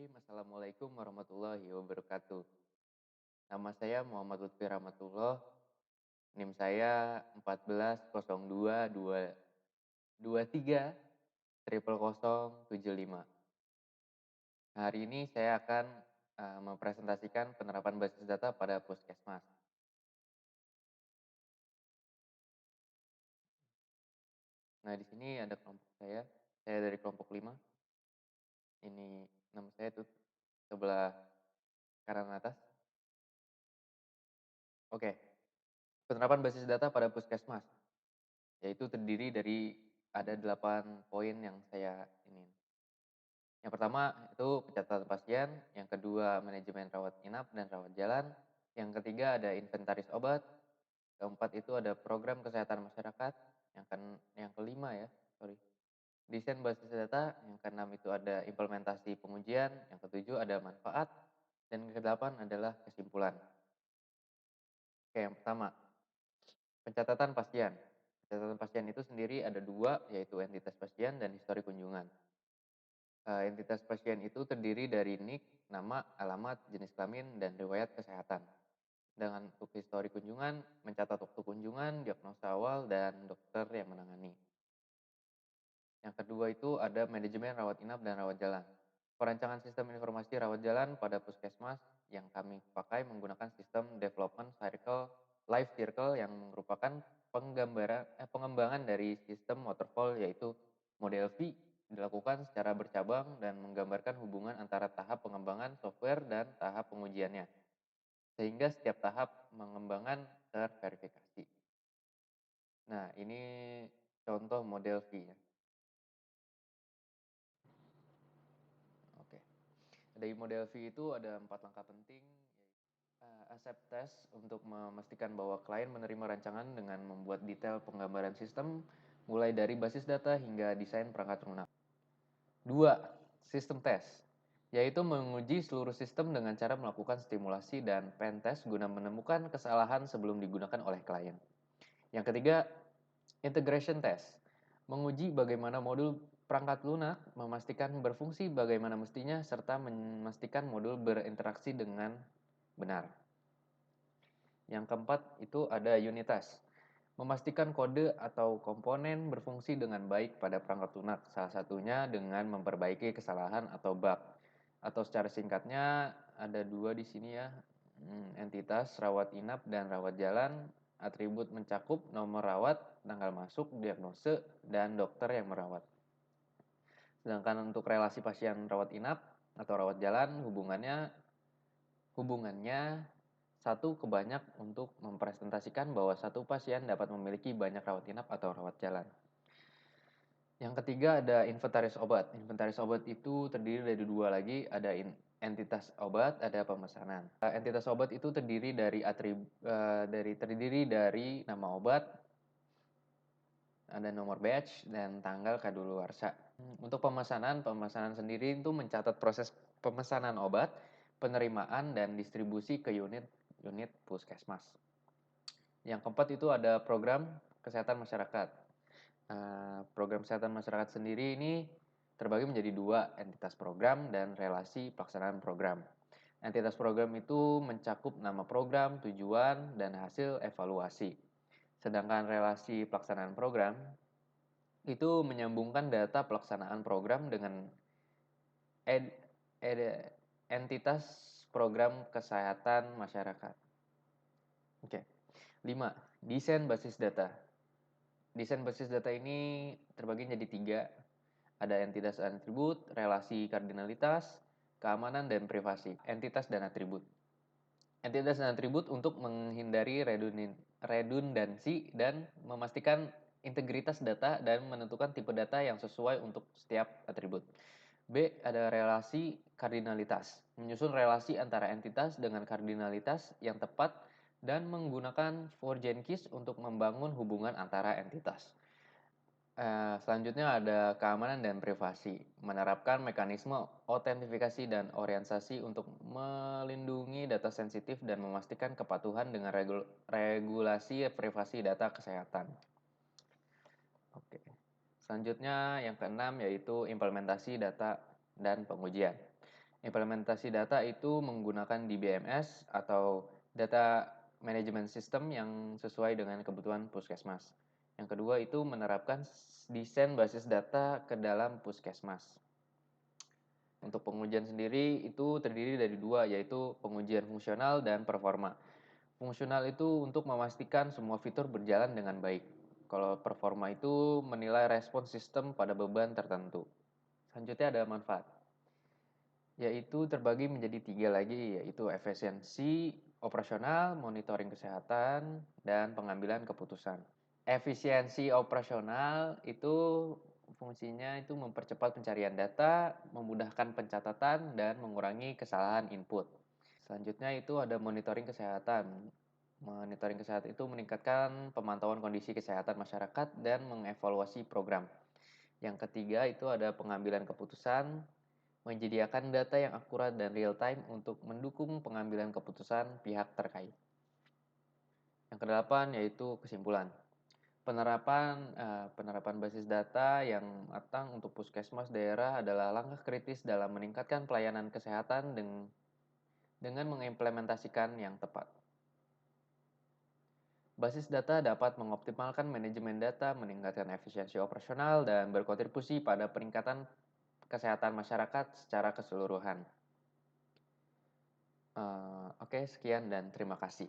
Bismillahirrahmanirrahim. Assalamualaikum warahmatullahi wabarakatuh. Nama saya Muhammad Lutfi Rahmatullah. NIM saya 14022223 00075. Hari ini saya akan mempresentasikan penerapan basis data pada Puskesmas. Nah, di sini ada kelompok saya. Saya dari kelompok 5. Ini nama saya tuh sebelah kanan atas. Oke. Penerapan basis data pada Puskesmas, yaitu terdiri dari ada 8 poin yang saya ingin. Yang pertama itu pencatatan pasien, yang kedua manajemen rawat inap dan rawat jalan, yang ketiga ada inventaris obat, keempat itu ada program kesehatan masyarakat, yang kelima ya, sorry, desain basis data, yang keenam itu ada implementasi pengujian, yang ketujuh ada manfaat, dan yang kedelapan adalah kesimpulan. Oke, yang pertama, pencatatan pasien. Pencatatan pasien itu sendiri ada dua, yaitu entitas pasien dan histori kunjungan. Entitas pasien itu terdiri dari NIK, nama, alamat, jenis kelamin, dan riwayat kesehatan. Dengan untuk histori kunjungan, mencatat waktu kunjungan, diagnosa awal, dan dokter yang menangani. Yang kedua itu ada manajemen rawat inap dan rawat jalan. Perancangan sistem informasi rawat jalan pada puskesmas yang kami pakai menggunakan sistem development circle, life circle yang merupakan pengembangan dari sistem waterfall, yaitu model V dilakukan secara bercabang dan menggambarkan hubungan antara tahap pengembangan software dan tahap pengujiannya, sehingga setiap tahap pengembangan terverifikasi. Nah, ini contoh model V ya. Oke. Dari model V itu ada 4 langkah penting. Accept test untuk memastikan bahwa klien menerima rancangan dengan membuat detail penggambaran sistem, mulai dari basis data hingga desain perangkat lunak. 2. Sistem test, yaitu menguji seluruh sistem dengan cara melakukan stimulasi dan pen test guna menemukan kesalahan sebelum digunakan oleh klien. Yang ketiga, integration test, menguji bagaimana modul perangkat lunak memastikan berfungsi bagaimana mestinya serta memastikan modul berinteraksi dengan benar. Yang keempat itu ada unit test, memastikan kode atau komponen berfungsi dengan baik pada perangkat lunak, salah satunya dengan memperbaiki kesalahan atau bug. Atau secara singkatnya ada dua di sini ya, entitas rawat inap dan rawat jalan, atribut mencakup nomor rawat, tanggal masuk, diagnose, dan dokter yang merawat. Sedangkan untuk relasi pasien rawat inap atau rawat jalan, hubungannya satu ke banyak untuk mempresentasikan bahwa satu pasien dapat memiliki banyak rawat inap atau rawat jalan. Yang ketiga ada inventaris obat. Inventaris obat itu terdiri dari dua lagi, ada entitas obat, ada pemesanan. Entitas obat itu terdiri dari nama obat, ada nomor batch, dan tanggal kadaluarsa. Untuk pemesanan sendiri itu mencatat proses pemesanan obat, penerimaan, dan distribusi ke unit puskesmas. Yang keempat itu ada program kesehatan masyarakat. Program kesehatan masyarakat sendiri ini terbagi menjadi dua, entitas program dan relasi pelaksanaan program. Entitas program itu mencakup nama program, tujuan, dan hasil evaluasi. Sedangkan relasi pelaksanaan program itu menyambungkan data pelaksanaan program dengan entitas program kesehatan masyarakat. Oke. 5. Desain basis data. Desain basis data ini terbagi menjadi 3. Ada entitas dan atribut, relasi kardinalitas, keamanan dan privasi. Entitas dan atribut. Entitas dan atribut untuk menghindari redundansi dan memastikan integritas data dan menentukan tipe data yang sesuai untuk setiap atribut. B. Ada relasi kardinalitas, menyusun relasi antara entitas dengan kardinalitas yang tepat dan menggunakan foreign keys untuk membangun hubungan antara entitas. Selanjutnya ada keamanan dan privasi, menerapkan mekanisme autentifikasi dan orientasi untuk melindungi data sensitif dan memastikan kepatuhan dengan regulasi privasi data kesehatan. Oke. Selanjutnya yang keenam yaitu implementasi data dan pengujian. Implementasi data itu menggunakan DBMS atau Data Management System yang sesuai dengan kebutuhan puskesmas. Yang kedua itu menerapkan desain basis data ke dalam puskesmas. Untuk pengujian sendiri itu terdiri dari dua, yaitu pengujian fungsional dan performa. Fungsional itu untuk memastikan semua fitur berjalan dengan baik. Kalau performa itu menilai respons sistem pada beban tertentu. Selanjutnya ada manfaat, yaitu terbagi menjadi tiga lagi, yaitu efisiensi operasional, monitoring kesehatan, dan pengambilan keputusan. Efisiensi operasional itu fungsinya itu mempercepat pencarian data, memudahkan pencatatan, dan mengurangi kesalahan input. Selanjutnya itu ada monitoring kesehatan. Monitoring kesehatan itu meningkatkan pemantauan kondisi kesehatan masyarakat dan mengevaluasi program. Yang ketiga itu ada pengambilan keputusan, menyediakan data yang akurat dan real time untuk mendukung pengambilan keputusan pihak terkait. Yang kedelapan yaitu kesimpulan. Penerapan basis data yang matang untuk puskesmas daerah adalah langkah kritis dalam meningkatkan pelayanan kesehatan dengan mengimplementasikan yang tepat. Basis data dapat mengoptimalkan manajemen data, meningkatkan efisiensi operasional, dan berkontribusi pada peningkatan kesehatan masyarakat secara keseluruhan. Oke, sekian dan terima kasih.